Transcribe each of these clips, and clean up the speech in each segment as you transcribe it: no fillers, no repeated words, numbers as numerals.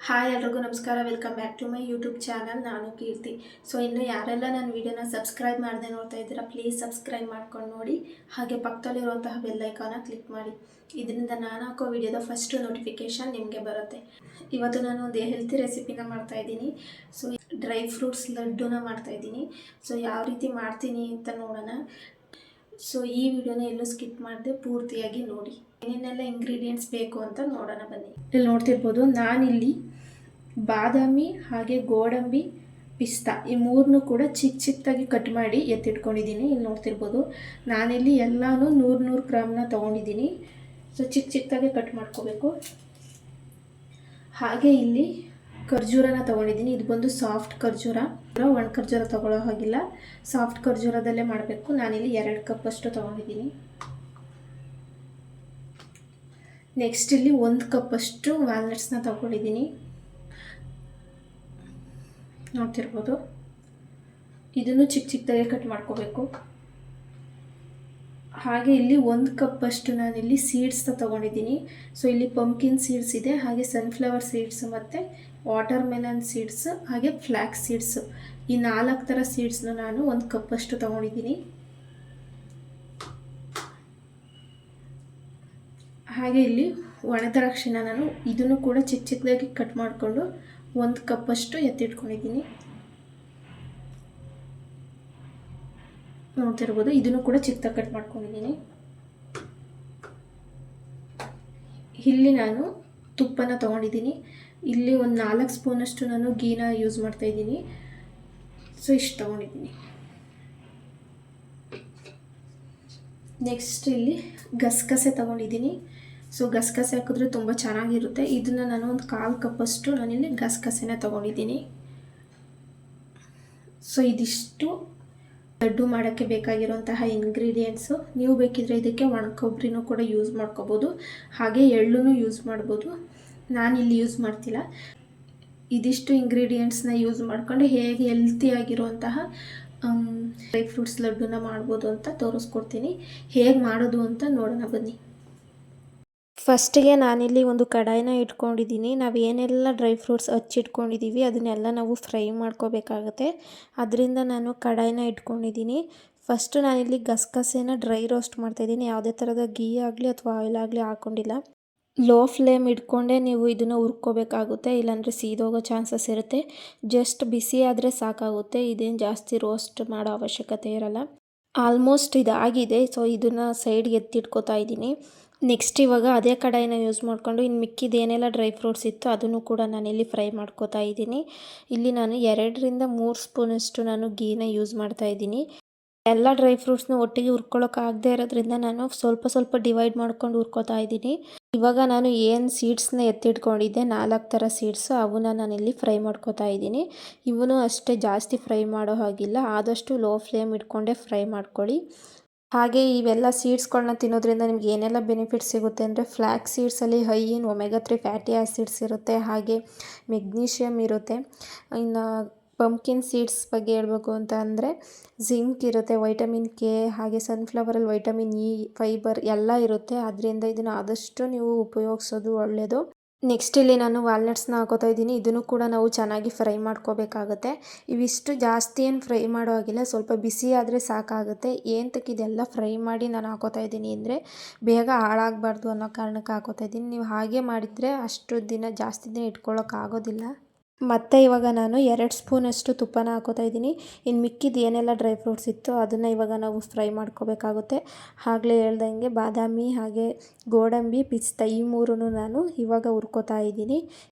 Hi ಎಲ್ರಿಗೂ ನಮಸ್ಕಾರ. Welcome back to my YouTube channel. ನಾನು ಕೀರ್ತಿ. ಸೊ ಇನ್ನು ಯಾರೆಲ್ಲ ನನ್ನ ವೀಡಿಯೋನ ಸಬ್ಸ್ಕ್ರೈಬ್ ಮಾಡದೆ ನೋಡ್ತಾ ಇದ್ದೀರಾ, ಪ್ಲೀಸ್ ಸಬ್ಸ್ಕ್ರೈಬ್ ಮಾಡ್ಕೊಂಡು ನೋಡಿ. ಹಾಗೆ ಪಕ್ಕದಲ್ಲಿರುವಂತಹ ಬೆಲ್ ಐಕಾನ ಕ್ಲಿಕ್ ಮಾಡಿ. ಇದರಿಂದ ನಾನು ಹಾಕೋ ವಿಡಿಯೋದ ಫಸ್ಟ್ ನೋಟಿಫಿಕೇಷನ್ ನಿಮಗೆ ಬರುತ್ತೆ. ಇವತ್ತು ನಾನು ಒಂದು ಹೆಲ್ತಿ ರೆಸಿಪಿನ ಮಾಡ್ತಾಯಿದ್ದೀನಿ. ಸೊ ಡ್ರೈ ಫ್ರೂಟ್ಸ್ ಲಡ್ಡುನ ಮಾಡ್ತಾಯಿದ್ದೀನಿ. ಸೊ ಯಾವ ರೀತಿ ಮಾಡ್ತೀನಿ ಅಂತ ನೋಡೋಣ. ಸೊ ಈ ವಿಡಿಯೋನ ಎಲ್ಲೂ ಸ್ಕಿಪ್ ಮಾಡದೆ ಪೂರ್ತಿಯಾಗಿ ನೋಡಿ. ಏನೇನೆಲ್ಲ ಇಂಗ್ರೀಡಿಯೆಂಟ್ಸ್ ಬೇಕು ಅಂತ ನೋಡೋಣ ಬನ್ನಿ. ಇಲ್ಲಿ ನೋಡ್ತಿರ್ಬೋದು, ನಾನಿಲ್ಲಿ ಬಾದಾಮಿ ಹಾಗೆ ಗೋಡಂಬಿ ಪಿಸ್ತಾ ಈ ಮೂರನ್ನೂ ಕೂಡ ಚಿಕ್ಕದಾಗಿ ಕಟ್ ಮಾಡಿ ಎತ್ತಿಟ್ಕೊಂಡಿದ್ದೀನಿ. ಇಲ್ಲಿ ನೋಡ್ತಿರ್ಬೋದು, ನಾನಿಲ್ಲಿ ಎಲ್ಲನೂ 100 ಗ್ರಾಮ್ನ ತೊಗೊಂಡಿದ್ದೀನಿ. ಸೊ ಚಿಕ್ಕದಾಗಿ ಕಟ್ ಮಾಡ್ಕೋಬೇಕು. ಹಾಗೆ ಇಲ್ಲಿ ಖರ್ಜೂರನ ತೊಗೊಂಡಿದ್ದೀನಿ. ಇದು ಬಂದು ಸಾಫ್ಟ್ ಖರ್ಜೂರ, ಒಣ ಖರ್ಜೂರ ತೊಗೊಳ್ಳೋ ಹಾಗಿಲ್ಲ, ಸಾಫ್ಟ್ ಖರ್ಜೂರದಲ್ಲೇ ಮಾಡಬೇಕು. ನಾನಿಲ್ಲಿ 2 ಕಪ್ಪಷ್ಟು ತೊಗೊಂಡಿದ್ದೀನಿ. ನೆಕ್ಸ್ಟ್ ಇಲ್ಲಿ 1 ಕಪ್ಪಷ್ಟು ವಾಲ್ನಟ್ಸ್ನ ತೊಗೊಂಡಿದ್ದೀನಿ. ನೋಡ್ತಿರ್ಬೋದು, ಇದನ್ನು ಚಿಕ್ಕದಾಗಿ ಕಟ್ ಮಾಡ್ಕೋಬೇಕು. ಹಾಗೆ ಇಲ್ಲಿ 1 ಕಪ್ಪಷ್ಟು ನಾನಿಲ್ಲಿ ಸೀಡ್ಸ್ನ ತೊಗೊಂಡಿದ್ದೀನಿ. ಸೊ ಇಲ್ಲಿ ಪಂಪ್ಕಿನ್ ಸೀಡ್ಸ್ ಇದೆ, ಹಾಗೆ ಸನ್ಫ್ಲವರ್ ಸೀಡ್ಸ್ ಮತ್ತು ವಾಟರ್ ಮೆಲನ್ ಸೀಡ್ಸ್ ಹಾಗೆ ಫ್ಲ್ಯಾಕ್ಸ್ ಸೀಡ್ಸ್, ಈ 4 ಥರ ಸೀಡ್ಸ್ನ ನಾನು 1 ಕಪ್ಪಷ್ಟು ತೊಗೊಂಡಿದ್ದೀನಿ. ಹಾಗೆ ಇಲ್ಲಿ ಒಣ ದ್ರಾಕ್ಷಿನ ನಾನು ಇದನ್ನು ಕೂಡ ಚಿಕ್ಕದಾಗಿ ಕಟ್ ಮಾಡಿಕೊಂಡು 1 ಕಪ್ಪಷ್ಟು ಎತ್ತಿಟ್ಕೊಂಡಿದ್ದೀನಿ. ನೋಡ್ತಿರ್ಬೋದು, ಇದನ್ನು ಕೂಡ ಚಿಕ್ಕದಾಗಿ ಕಟ್ ಮಾಡ್ಕೊಂಡಿದ್ದೀನಿ. ಇಲ್ಲಿ ನಾನು ತುಪ್ಪನ ತೊಗೊಂಡಿದ್ದೀನಿ. ಇಲ್ಲಿ ಒಂದು 4 ಸ್ಪೂನಷ್ಟು ನಾನು ಗೀನ ಯೂಸ್ ಮಾಡ್ತಾಯಿದ್ದೀನಿ. ಸೊ ಇಷ್ಟು ತೊಗೊಂಡಿದ್ದೀನಿ. ನೆಕ್ಸ್ಟ್ ಇಲ್ಲಿ ಗಸಗಸೆ ತೊಗೊಂಡಿದ್ದೀನಿ. ಸೊ ಗಸಗಸೆ ಹಾಕಿದ್ರೆ ತುಂಬ ಚೆನ್ನಾಗಿರುತ್ತೆ. ಇದನ್ನು ನಾನು ಒಂದು 1/4 ಕಪ್ಪಷ್ಟು ನಾನಿಲ್ಲಿ ಗಸಗಸೆನ ತೊಗೊಂಡಿದ್ದೀನಿ. ಸೊ ಇದಿಷ್ಟು ಲಡ್ಡು ಮಾಡೋಕ್ಕೆ ಬೇಕಾಗಿರುವಂತಹ ಇಂಗ್ರೀಡಿಯೆಂಟ್ಸು. ನೀವು ಬೇಕಿದ್ರೆ ಇದಕ್ಕೆ ಒಣ ಕೊಬ್ಬರಿನೂ ಕೂಡ ಯೂಸ್ ಮಾಡ್ಕೋಬೋದು, ಹಾಗೆ ಎಳ್ಳೂ ಯೂಸ್ ಮಾಡ್ಬೋದು. ನಾನಿಲ್ಲಿ ಯೂಸ್ ಮಾಡ್ತಿಲ್ಲ. ಇದಿಷ್ಟು ಇಂಗ್ರೀಡಿಯೆಂಟ್ಸ್ನ ಯೂಸ್ ಮಾಡ್ಕೊಂಡು ಹೇಗೆ ಹೆಲ್ತಿಯಾಗಿರುವಂತಹ ಡ್ರೈ ಫ್ರೂಟ್ಸ್ ಲಡ್ಡುನ ಮಾಡ್ಬೋದು ಅಂತ ತೋರಿಸ್ಕೊಡ್ತೀನಿ. ಹೇಗೆ ಮಾಡೋದು ಅಂತ ನೋಡೋಣ ಬನ್ನಿ. ಫಸ್ಟಿಗೆ ನಾನಿಲ್ಲಿ ಒಂದು ಕಡಾಯಿನ ಇಟ್ಕೊಂಡಿದ್ದೀನಿ. ನಾವು ಏನೆಲ್ಲ ಡ್ರೈ ಫ್ರೂಟ್ಸ್ ಹಚ್ಚಿಟ್ಕೊಂಡಿದ್ದೀವಿ ಅದನ್ನೆಲ್ಲ ನಾವು ಫ್ರೈ ಮಾಡ್ಕೋಬೇಕಾಗತ್ತೆ. ಅದರಿಂದ ನಾನು ಕಡಾಯಿನ ಇಟ್ಕೊಂಡಿದ್ದೀನಿ. ಫಸ್ಟು ನಾನಿಲ್ಲಿ ಗಸಗಸೆನ ಡ್ರೈ ರೋಸ್ಟ್ ಮಾಡ್ತಾಯಿದ್ದೀನಿ. ಯಾವುದೇ ಥರದ ಗೀ ಆಗಲಿ ಅಥವಾ ಆಯಿಲ್ ಆಗಲಿ ಹಾಕ್ಕೊಂಡಿಲ್ಲ. ಲೋ ಫ್ಲೇಮ್ ಇಟ್ಕೊಂಡೇ ನೀವು ಇದನ್ನು ಹುರ್ಕೋಬೇಕಾಗುತ್ತೆ, ಇಲ್ಲಾಂದರೆ ಸೀದೋಗೋ ಚಾನ್ಸಸ್ ಇರುತ್ತೆ. ಜಸ್ಟ್ ಬಿಸಿ ಆದರೆ ಸಾಕಾಗುತ್ತೆ, ಇದೇನು ಜಾಸ್ತಿ ರೋಸ್ಟ್ ಮಾಡೋ ಅವಶ್ಯಕತೆ ಇರಲ್ಲ. ಆಲ್ಮೋಸ್ಟ್ ಇದಾಗಿದೆ. ಸೊ ಇದನ್ನು ಸೈಡ್ಗೆ ಎತ್ತಿಟ್ಕೋತಾ ಇದ್ದೀನಿ. ನೆಕ್ಸ್ಟ್ ಇವಾಗ ಅದೇ ಕಡಾಯಿನ ಯೂಸ್ ಮಾಡಿಕೊಂಡು ಇನ್ನು ಮಿಕ್ಕಿದ ಏನೆಲ್ಲ ಡ್ರೈ ಫ್ರೂಟ್ಸ್ ಇತ್ತು ಅದನ್ನು ಕೂಡ ನಾನಿಲ್ಲಿ ಫ್ರೈ ಮಾಡ್ಕೋತಾ ಇದ್ದೀನಿ. ಇಲ್ಲಿ ನಾನು 2ರಿಂದ 3 ಸ್ಪೂನಷ್ಟು ನಾನು ಗೀನ ಯೂಸ್ ಮಾಡ್ತಾ ಇದ್ದೀನಿ. ಎಲ್ಲ ಡ್ರೈ ಫ್ರೂಟ್ಸ್ನ ಒಟ್ಟಿಗೆ ಹುರ್ಕೊಳ್ಳೋಕ್ಕಾಗದೇ ಇರೋದ್ರಿಂದ ನಾನು ಸ್ವಲ್ಪ ಡಿವೈಡ್ ಮಾಡ್ಕೊಂಡು ಹುರ್ಕೋತಾ ಇದ್ದೀನಿ. ಇವಾಗ ನಾನು ಏನು ಸೀಡ್ಸ್ನ ಎತ್ತಿಟ್ಕೊಂಡಿದ್ದೆ 4 ಥರ ಸೀಡ್ಸು, ಅವನ್ನ ನಾನಿಲ್ಲಿ ಫ್ರೈ ಮಾಡ್ಕೋತಾ ಇದ್ದೀನಿ. ಇವನು ಅಷ್ಟೇ ಜಾಸ್ತಿ ಫ್ರೈ ಮಾಡೋ ಹಾಗಿಲ್ಲ, ಆದಷ್ಟು ಲೋ ಫ್ಲೇಮ್ ಇಟ್ಕೊಂಡೇ ಫ್ರೈ ಮಾಡ್ಕೊಳ್ಳಿ. ಹಾಗೆ ಇವೆಲ್ಲ ಸೀಡ್ಸ್ಗಳನ್ನ ತಿನ್ನೋದ್ರಿಂದ ನಿಮ್ಗೆ ಏನೆಲ್ಲ ಬೆನಿಫಿಟ್ಸ್ ಸಿಗುತ್ತೆ ಅಂದರೆ, ಫ್ಲ್ಯಾಕ್ಸ್ ಸೀಡ್ಸಲ್ಲಿ high in omega 3 fatty acids ಇರುತ್ತೆ, ಹಾಗೆ ಮೆಗ್ನೀಷಿಯಮ್ ಇರುತ್ತೆ. ಇನ್ನು ಪಂಪ್ಕಿನ್ ಸೀಡ್ಸ್ ಬಗ್ಗೆ ಹೇಳಬೇಕು ಅಂತ ಅಂದರೆ ಜಿಂಕ್ ಇರುತ್ತೆ, ವೈಟಮಿನ್ ಕೆ, ಹಾಗೆ ಸನ್ಫ್ಲವರಲ್ಲಿ ವೈಟಮಿನ್ ಇ, ಫೈಬರ್ ಎಲ್ಲ ಇರುತ್ತೆ. ಅದರಿಂದ ಇದನ್ನು ಆದಷ್ಟು ನೀವು ಉಪಯೋಗಿಸೋದು ಒಳ್ಳೆಯದು. ನೆಕ್ಸ್ಟ್ ಇಲ್ಲಿ ನಾನು ವಾಲ್ನಟ್ಸ್ನ ಹಾಕೋತಾ ಇದ್ದೀನಿ. ಇದನ್ನು ಕೂಡ ನಾವು ಚೆನ್ನಾಗಿ ಫ್ರೈ ಮಾಡ್ಕೋಬೇಕಾಗುತ್ತೆ. ಇವಿಷ್ಟು ಜಾಸ್ತಿ ಏನು ಫ್ರೈ ಮಾಡೋ ಹಾಗಿಲ್ಲ, ಸ್ವಲ್ಪ ಬಿಸಿ ಆದರೆ ಸಾಕಾಗುತ್ತೆ. ಏನಕ್ಕೆ ಇದೆಲ್ಲ ಫ್ರೈ ಮಾಡಿ ನಾನು ಹಾಕೋತಾ ಇದ್ದೀನಿ ಅಂದರೆ, ಬೇಗ ಹಾಳಾಗಬಾರ್ದು ಅನ್ನೋ ಕಾರಣಕ್ಕೆ ಹಾಕೋತಾ ಇದ್ದೀನಿ. ನೀವು ಹಾಗೆ ಮಾಡಿದರೆ ಅಷ್ಟು ದಿನ ಜಾಸ್ತಿ ದಿನ ಇಟ್ಕೊಳ್ಳೋಕ್ಕಾಗೋದಿಲ್ಲ. ಮತ್ತು ಇವಾಗ ನಾನು 2 ಸ್ಪೂನಷ್ಟು ತುಪ್ಪನ ಹಾಕೋತಾ ಇದ್ದೀನಿ. ಇನ್ನು ಮಿಕ್ಕಿದ ಏನೆಲ್ಲ ಡ್ರೈ ಫ್ರೂಟ್ಸ್ ಇತ್ತು ಅದನ್ನು ಇವಾಗ ನಾವು ಫ್ರೈ ಮಾಡ್ಕೋಬೇಕಾಗುತ್ತೆ. ಆಗಲೇ ಹೇಳ್ದಂಗೆ ಬಾದಾಮಿ ಹಾಗೆ ಗೋಡಂಬಿ ಪಿಸ್ತಾ ಈ 3 ನಾನು ಇವಾಗ ಹುರ್ಕೋತಾ ಇದ್ದೀನಿ.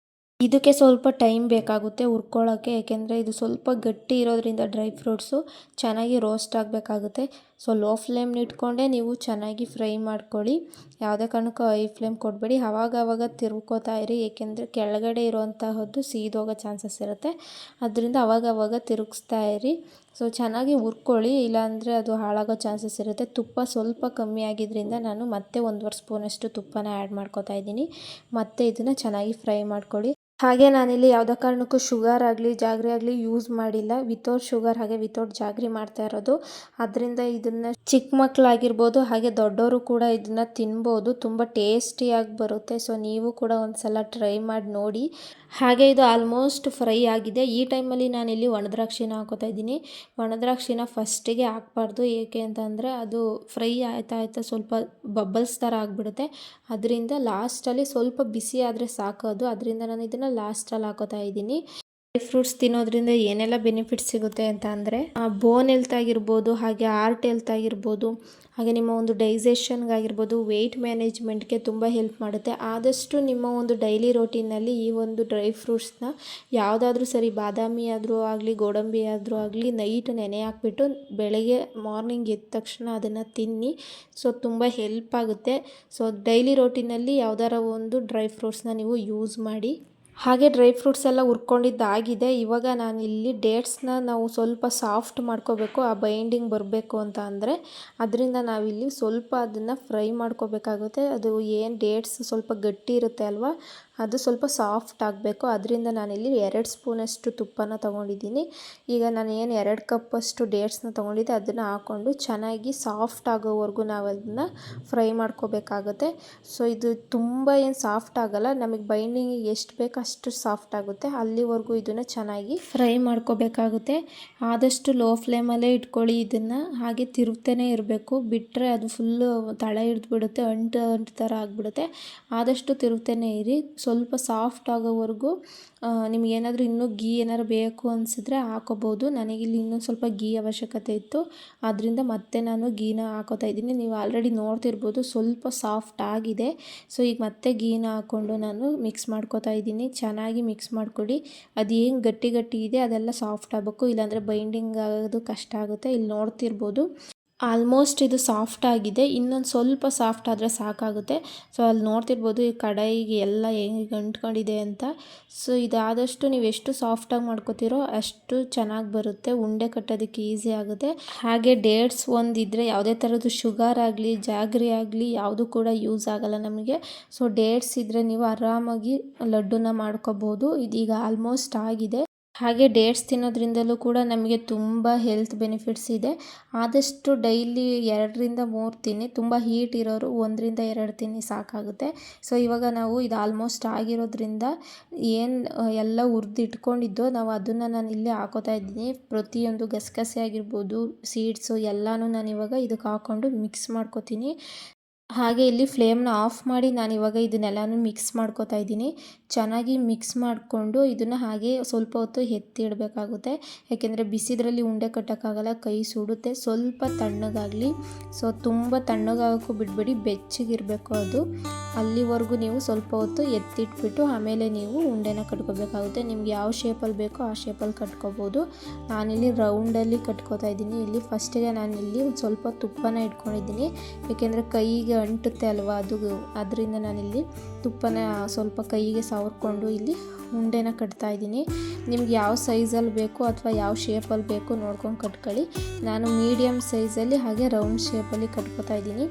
ಇದಕ್ಕೆ ಸ್ವಲ್ಪ ಟೈಮ್ ಬೇಕಾಗುತ್ತೆ ಹುರ್ಕೊಳ್ಳೋಕ್ಕೆ, ಏಕೆಂದರೆ ಇದು ಸ್ವಲ್ಪ ಗಟ್ಟಿ ಇರೋದ್ರಿಂದ ಡ್ರೈ ಫ್ರೂಟ್ಸು ಚೆನ್ನಾಗಿ ರೋಸ್ಟ್ ಆಗಬೇಕಾಗುತ್ತೆ. ಸೊ ಲೋ ಫ್ಲೇಮ್ನ ಇಟ್ಕೊಂಡೇ ನೀವು ಚೆನ್ನಾಗಿ ಫ್ರೈ ಮಾಡ್ಕೊಳ್ಳಿ, ಯಾವುದೇ ಕಾರಣಕ್ಕೂ ಹೈ ಫ್ಲೇಮ್ ಕೊಡಬೇಡಿ. ಆವಾಗ ತಿರ್ಕೋತಾ ಇರಿ, ಏಕೆಂದರೆ ಕೆಳಗಡೆ ಇರುವಂತಹದ್ದು ಸೀದೋಗೋ ಚಾನ್ಸಸ್ ಇರುತ್ತೆ. ಅದರಿಂದ ಆವಾಗ ತಿರುಗಿಸ್ತಾ ಇರಿ. ಸೊ ಚೆನ್ನಾಗಿ ಹುರ್ಕೊಳ್ಳಿ, ಇಲ್ಲಾಂದರೆ ಅದು ಹಾಳಾಗೋ ಚಾನ್ಸಸ್ ಇರುತ್ತೆ. ತುಪ್ಪ ಸ್ವಲ್ಪ ಕಮ್ಮಿ ಆಗಿದ್ದರಿಂದ ನಾನು ಮತ್ತೆ 1.5 ಸ್ಪೂನಷ್ಟು ತುಪ್ಪನ ಆ್ಯಡ್ ಮಾಡ್ಕೋತಾ ಇದ್ದೀನಿ. ಮತ್ತು ಇದನ್ನು ಚೆನ್ನಾಗಿ ಫ್ರೈ ಮಾಡ್ಕೊಳ್ಳಿ. ಹಾಗೆ ನಾನಿಲ್ಲಿ ಯಾವುದೇ ಕಾರಣಕ್ಕೂ ಶುಗರ್ ಆಗಲಿ ಜಾಗ್ರಿ ಆಗಲಿ ಯೂಸ್ ಮಾಡಿಲ್ಲ. ವಿತೌಟ್ ಶುಗರ್ ಹಾಗೆ ವಿತೌಟ್ ಜಾಗ್ರಿ ಮಾಡ್ತಾ ಇರೋದು. ಅದರಿಂದ ಇದನ್ನು ಚಿಕ್ಕ ಮಕ್ಕಳಾಗಿರ್ಬೋದು ಹಾಗೆ ದೊಡ್ಡವರು ಕೂಡ ಇದನ್ನು ತಿನ್ಬೋದು. ತುಂಬ ಟೇಸ್ಟಿಯಾಗಿ ಬರುತ್ತೆ. ಸೊ ನೀವು ಕೂಡ ಒಂದ್ಸಲ ಟ್ರೈ ಮಾಡಿ ನೋಡಿ. ಹಾಗೆ ಇದು ಆಲ್ಮೋಸ್ಟ್ ಫ್ರೈ ಆಗಿದೆ. ಈ ಟೈಮಲ್ಲಿ ನಾನಿಲ್ಲಿ ಒಣದ್ರಾಕ್ಷಿನ ಹಾಕೋತಾ ಇದ್ದೀನಿ. ಒಣದ್ರಾಕ್ಷಿನ ಫಸ್ಟಿಗೆ ಹಾಕಬಾರ್ದು, ಏಕೆ ಅಂತಂದರೆ ಅದು ಫ್ರೈ ಆಯ್ತಾ ಸ್ವಲ್ಪ ಬಬಲ್ಸ್ ಥರ ಆಗಿಬಿಡುತ್ತೆ. ಅದರಿಂದ ಲಾಸ್ಟಲ್ಲಿ ಸ್ವಲ್ಪ ಬಿಸಿ ಆದರೆ ಸಾಕು ಅದು. ಅದರಿಂದ ನಾನು ಇದನ್ನು ಲಾಸ್ಟಲ್ಲಿ ಹಾಕೋತಾ ಇದ್ದೀನಿ. ಡ್ರೈ ಫ್ರೂಟ್ಸ್ ತಿನ್ನೋದ್ರಿಂದ ಏನೆಲ್ಲ ಬೆನಿಫಿಟ್ಸ್ ಸಿಗುತ್ತೆ ಅಂತ ಅಂದರೆ ಬೋನ್ ಹೆಲ್ತ್ ಆಗಿರ್ಬೋದು, ಹಾಗೆ ಹಾರ್ಟ್ ಹೆಲ್ತ್ ಆಗಿರ್ಬೋದು, ಹಾಗೆ ನಿಮ್ಮ ಒಂದು ಡೈಜೆಷನ್ಗಾಗಿರ್ಬೋದು, ವೆಯ್ಟ್ ಮ್ಯಾನೇಜ್ಮೆಂಟ್ಗೆ ತುಂಬ ಹೆಲ್ಪ್ ಮಾಡುತ್ತೆ. ಆದಷ್ಟು ನಿಮ್ಮ ಒಂದು ಡೈಲಿ ರೋಟೀನಲ್ಲಿ ಈ ಒಂದು ಡ್ರೈ ಫ್ರೂಟ್ಸ್ನ ಯಾವುದಾದ್ರೂ ಸರಿ, ಬಾದಾಮಿ ಆದರೂ ಆಗಲಿ ಗೋಡಂಬಿ ಆದರೂ ಆಗಲಿ ನೈಟ್ ನೆನೆ ಹಾಕ್ಬಿಟ್ಟು ಬೆಳಗ್ಗೆ ಮಾರ್ನಿಂಗ್ ಎದ್ದ ತಕ್ಷಣ ಅದನ್ನು ತಿನ್ನಿ. ಸೊ ತುಂಬ ಹೆಲ್ಪ್ ಆಗುತ್ತೆ. ಸೊ ಡೈಲಿ ರೋಟೀನಲ್ಲಿ ಯಾವ್ದಾರ ಒಂದು ಡ್ರೈ ಫ್ರೂಟ್ಸ್ನ ನೀವು ಯೂಸ್ ಮಾಡಿ. ಹಾಗೆ ಡ್ರೈ ಫ್ರೂಟ್ಸ್ ಎಲ್ಲ ಹುರ್ಕೊಂಡಿದ್ದಾಗಿದೆ. ಇವಾಗ ನಾನಿಲ್ಲಿ ಡೇಟ್ಸ್ನ ನಾವು ಸ್ವಲ್ಪ ಸಾಫ್ಟ್ ಮಾಡ್ಕೋಬೇಕು, ಆ ಬೈಂಡಿಂಗ್ ಬರಬೇಕು ಅಂತ ಅಂದರೆ. ಅದರಿಂದ ನಾವಿಲ್ಲಿ ಸ್ವಲ್ಪ ಅದನ್ನು ಫ್ರೈ ಮಾಡ್ಕೋಬೇಕಾಗುತ್ತೆ. ಅದು ಏನು ಡೇಟ್ಸ್ ಸ್ವಲ್ಪ ಗಟ್ಟಿ ಇರುತ್ತೆ ಅಲ್ವಾ, ಅದು ಸ್ವಲ್ಪ ಸಾಫ್ಟ್ ಆಗಬೇಕು. ಅದರಿಂದ ನಾನಿಲ್ಲಿ 2 ಸ್ಪೂನಷ್ಟು ತುಪ್ಪನ ತೊಗೊಂಡಿದ್ದೀನಿ. ಈಗ ನಾನು ಏನು 2 ಕಪ್ಪಷ್ಟು ಡೇಟ್ಸ್ನ ತೊಗೊಂಡಿದ್ದೆ ಅದನ್ನು ಹಾಕ್ಕೊಂಡು ಚೆನ್ನಾಗಿ ಸಾಫ್ಟ್ ಆಗೋವರೆಗೂ ನಾವು ಅದನ್ನು ಫ್ರೈ ಮಾಡ್ಕೋಬೇಕಾಗುತ್ತೆ. ಸೊ ಇದು ತುಂಬ ಏನು ಸಾಫ್ಟ್ ಆಗೋಲ್ಲ, ನಮಗೆ ಬೈಂಡಿಂಗಿಗೆ ಎಷ್ಟು ಬೇಕು ಅಷ್ಟು ಸಾಫ್ಟ್ ಆಗುತ್ತೆ. ಅಲ್ಲಿವರೆಗೂ ಇದನ್ನು ಚೆನ್ನಾಗಿ ಫ್ರೈ ಮಾಡ್ಕೋಬೇಕಾಗುತ್ತೆ. ಆದಷ್ಟು ಲೋ ಫ್ಲೇಮಲ್ಲೇ ಇಟ್ಕೊಳ್ಳಿ ಇದನ್ನು. ಹಾಗೆ ತಿರುಗ್ತಾನೆ ಇರಬೇಕು, ಬಿಟ್ಟರೆ ಅದು ಫುಲ್ಲು ತಳ ಹಿಡಿದ್ಬಿಡುತ್ತೆ, ಅಂಟು ಥರ ಆಗಿಬಿಡುತ್ತೆ. ಆದಷ್ಟು ತಿರುಗ್ತಾನೆ ಇರಿ. ಸ್ವಲ್ಪ ಸಾಫ್ಟ್ ಆಗೋವರೆಗೂ ನಿಮಗೇನಾದರೂ ಇನ್ನೂ ಗೀ ಏನಾದ್ರು ಬೇಕು ಅನಿಸಿದ್ರೆ ಹಾಕೋಬೋದು. ನನಗಿಲ್ಲಿ ಇನ್ನೂ ಸ್ವಲ್ಪ ಗೀ ಅವಶ್ಯಕತೆ ಇತ್ತು, ಅದರಿಂದ ಮತ್ತೆ ನಾನು ಗೀನ ಹಾಕೋತಾ ಇದ್ದೀನಿ. ನೀವು ಆಲ್ರೆಡಿ ನೋಡ್ತಿರ್ಬೋದು ಸ್ವಲ್ಪ ಸಾಫ್ಟ್ ಆಗಿದೆ. ಸೊ ಈಗ ಮತ್ತೆ ಗೀನ ಹಾಕ್ಕೊಂಡು ನಾನು ಮಿಕ್ಸ್ ಮಾಡ್ಕೋತಾ ಇದ್ದೀನಿ. ಚೆನ್ನಾಗಿ ಮಿಕ್ಸ್ ಮಾಡಿಕೊಡಿ. ಅದು ಏನು ಗಟ್ಟಿ ಇದೆ ಅದೆಲ್ಲ ಸಾಫ್ಟ್ ಆಗಬೇಕು, ಇಲ್ಲಾಂದರೆ ಬೈಂಡಿಂಗ್ ಆಗೋದು ಕಷ್ಟ ಆಗುತ್ತೆ. ಇಲ್ಲಿ ನೋಡ್ತಿರ್ಬೋದು ಆಲ್ಮೋಸ್ಟ್ ಇದು ಸಾಫ್ಟ್ ಆಗಿದೆ. ಇನ್ನೊಂದು ಸ್ವಲ್ಪ ಸಾಫ್ಟ್ ಆದರೆ ಸಾಕಾಗುತ್ತೆ. ಸೊ ಅಲ್ಲಿ ನೋಡ್ತಿರ್ಬೋದು ಈ ಕಡಾಯಿಗೆ ಎಲ್ಲ ಹೆಂಗೆ ಅಂಟ್ಕೊಂಡಿದೆ ಅಂತ. ಸೊ ಇದಾದಷ್ಟು ನೀವು ಎಷ್ಟು ಸಾಫ್ಟಾಗಿ ಮಾಡ್ಕೋತೀರೋ ಅಷ್ಟು ಚೆನ್ನಾಗಿ ಬರುತ್ತೆ, ಉಂಡೆ ಕಟ್ಟೋದಕ್ಕೆ ಈಸಿ ಆಗುತ್ತೆ. ಹಾಗೆ ಡೇಟ್ಸ್ ಒಂದಿದ್ರೆ ಯಾವುದೇ ಥರದ್ದು ಶುಗರ್ ಆಗಲಿ ಜಾಗ್ರಿ ಆಗಲಿ ಯಾವುದು ಕೂಡ ಯೂಸ್ ಆಗಲ್ಲ ನಮಗೆ. ಸೊ ಡೇಟ್ಸ್ ಇದ್ದರೆ ನೀವು ಆರಾಮಾಗಿ ಲಡ್ಡುನ ಮಾಡ್ಕೋಬೋದು. ಇದೀಗ ಆಲ್ಮೋಸ್ಟ್ ಆಗಿದೆ. ಹಾಗೆ ಡೇಟ್ಸ್ ತಿನ್ನೋದ್ರಿಂದಲೂ ಕೂಡ ನಮಗೆ ತುಂಬ ಹೆಲ್ತ್ ಬೆನಿಫಿಟ್ಸ್ ಇದೆ. ಆದಷ್ಟು ಡೈಲಿ 2-3 ತಿನ್ನಿ. ತುಂಬ ಹೀಟ್ ಇರೋರು 1-2 ತಿನ್ನಿ ಸಾಕಾಗುತ್ತೆ. ಸೊ ಇವಾಗ ನಾವು ಇದು ಆಲ್ಮೋಸ್ಟ್ ಆಗಿರೋದ್ರಿಂದ ಏನು ಎಲ್ಲ ಹುರಿದಿಟ್ಕೊಂಡಿದ್ದೋ ನಾವು ಅದನ್ನು ನಾನು ಇಲ್ಲಿ ಹಾಕೋತಾ ಇದ್ದೀನಿ. ಪ್ರತಿಯೊಂದು ಗಸಗಸೆ ಆಗಿರ್ಬೋದು, ಸೀಡ್ಸು ಎಲ್ಲನೂ ನಾನು ಇವಾಗ ಇದಕ್ಕೆ ಹಾಕ್ಕೊಂಡು ಮಿಕ್ಸ್ ಮಾಡ್ಕೋತೀನಿ. ಹಾಗೆ ಇಲ್ಲಿ ಫ್ಲೇಮ್ನ ಆಫ್ ಮಾಡಿ ನಾನಿವಾಗ ಇದನ್ನೆಲ್ಲನೂ ಮಿಕ್ಸ್ ಮಾಡ್ಕೋತಾ ಇದ್ದೀನಿ. ಚೆನ್ನಾಗಿ ಮಿಕ್ಸ್ ಮಾಡಿಕೊಂಡು ಇದನ್ನು ಹಾಗೆ ಸ್ವಲ್ಪ ಹೊತ್ತು ಎತ್ತಿಡಬೇಕಾಗುತ್ತೆ. ಯಾಕೆಂದರೆ ಬಿಸಿದ್ರಲ್ಲಿ ಉಂಡೆ ಕಟ್ಟೋಕ್ಕಾಗಲ್ಲ, ಕೈ ಸುಡುತ್ತೆ. ಸ್ವಲ್ಪ ತಣ್ಣಗಾಗಲಿ. ಸೊ ತುಂಬ ತಣ್ಣಗಾಗೋಕ್ಕೂ ಬಿಡಬೇಡಿ, ಬೆಚ್ಚಗಿರಬೇಕು ಅದು. ಅಲ್ಲಿವರೆಗೂ ನೀವು ಸ್ವಲ್ಪ ಹೊತ್ತು ಎತ್ತಿಟ್ಬಿಟ್ಟು ಆಮೇಲೆ ನೀವು ಉಂಡೆನ ಕಟ್ಕೋಬೇಕಾಗುತ್ತೆ. ನಿಮ್ಗೆ ಯಾವ ಶೇಪಲ್ಲಿ ಬೇಕೋ ಆ ಶೇಪಲ್ಲಿ ಕಟ್ಕೋಬೋದು. ನಾನಿಲ್ಲಿ ರೌಂಡಲ್ಲಿ ಕಟ್ಕೋತಾ ಇದ್ದೀನಿ. ಇಲ್ಲಿ ಫಸ್ಟಿಗೆ ನಾನಿಲ್ಲಿ ಒಂದು ಸ್ವಲ್ಪ ತುಪ್ಪನ ಇಟ್ಕೊಂಡಿದ್ದೀನಿ, ಏಕೆಂದರೆ ಕೈಗೆ ಅಂಟುತ್ತೆ ಅಲ್ವಾ ಅದು. ಅದರಿಂದ ನಾನಿಲ್ಲಿ ತುಪ್ಪನ ಸ್ವಲ್ಪ ಕೈಗೆ ಸವರ್ಕೊಂಡು ಇಲ್ಲಿ ಉಂಡೆನ ಕಟ್ತಾ ಇದ್ದೀನಿ. ನಿಮ್ಗೆ ಯಾವ ಸೈಜಲ್ಲಿ ಬೇಕು ಅಥವಾ ಯಾವ ಶೇಪಲ್ಲಿ ಬೇಕು ನೋಡ್ಕೊಂಡು ಕಟ್ಕೊಳ್ಳಿ. ನಾನು ಮೀಡಿಯಮ್ ಸೈಜಲ್ಲಿ ಹಾಗೆ ರೌಂಡ್ ಶೇಪಲ್ಲಿ ಕಟ್ಕೋತಾ ಇದ್ದೀನಿ.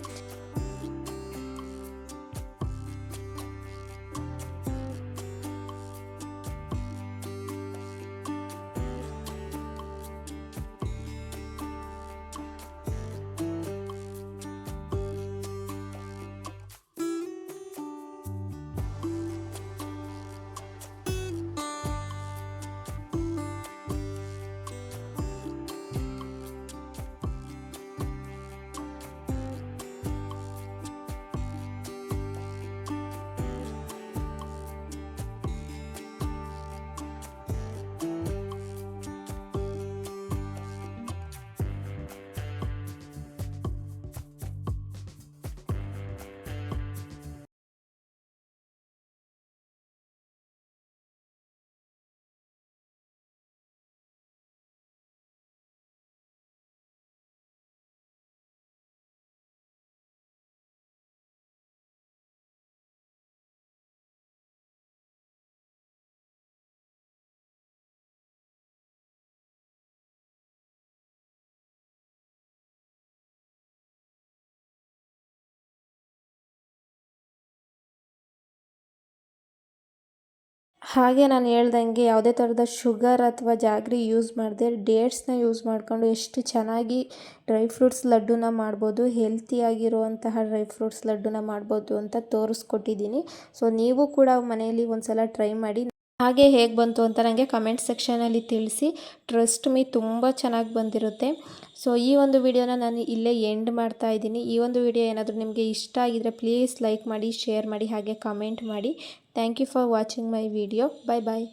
ಹಾಗೆ ನಾನು ಹೇಳ್ದಂಗೆ ಯಾವುದೇ ಥರದ ಶುಗರ್ ಅಥವಾ ಜಾಗ್ರಿ ಯೂಸ್ ಮಾಡದೆ ಡೇಟ್ಸ್ನ ಯೂಸ್ ಮಾಡಿಕೊಂಡು ಎಷ್ಟು ಚೆನ್ನಾಗಿ ಡ್ರೈ ಫ್ರೂಟ್ಸ್ ಲಡ್ಡುನ ಮಾಡ್ಬೋದು, ಹೆಲ್ತಿಯಾಗಿರುವಂತಹ ಡ್ರೈ ಫ್ರೂಟ್ಸ್ ಲಡ್ಡುನ ಮಾಡ್ಬೋದು ಅಂತ ತೋರಿಸ್ಕೊಟ್ಟಿದ್ದೀನಿ. ಸೊ ನೀವು ಕೂಡ ಮನೆಯಲ್ಲಿ ಒಂದು ಸಲ ಟ್ರೈ ಮಾಡಿ. ಹಾಗೆ ಹೇಗೆ ಬಂತು ಅಂತ ನನಗೆ ಕಮೆಂಟ್ ಸೆಕ್ಷನಲ್ಲಿ ತಿಳಿಸಿ. ಟ್ರಸ್ಟ್ ಮೀ ತುಂಬ ಚೆನ್ನಾಗಿ ಬಂದಿರುತ್ತೆ. ಸೊ ಈ ಒಂದು ವಿಡಿಯೋನ ನಾನು ಇಲ್ಲೇ ಎಂಡ್ ಮಾಡ್ತಾ ಇದ್ದೀನಿ. ಈ ಒಂದು ವಿಡಿಯೋ ಏನಾದರೂ ನಿಮಗೆ ಇಷ್ಟ ಆಗಿದರೆ ಪ್ಲೀಸ್ ಲೈಕ್ ಮಾಡಿ, ಶೇರ್ ಮಾಡಿ, ಹಾಗೆ ಕಮೆಂಟ್ ಮಾಡಿ. Thank you for watching my video. Bye bye.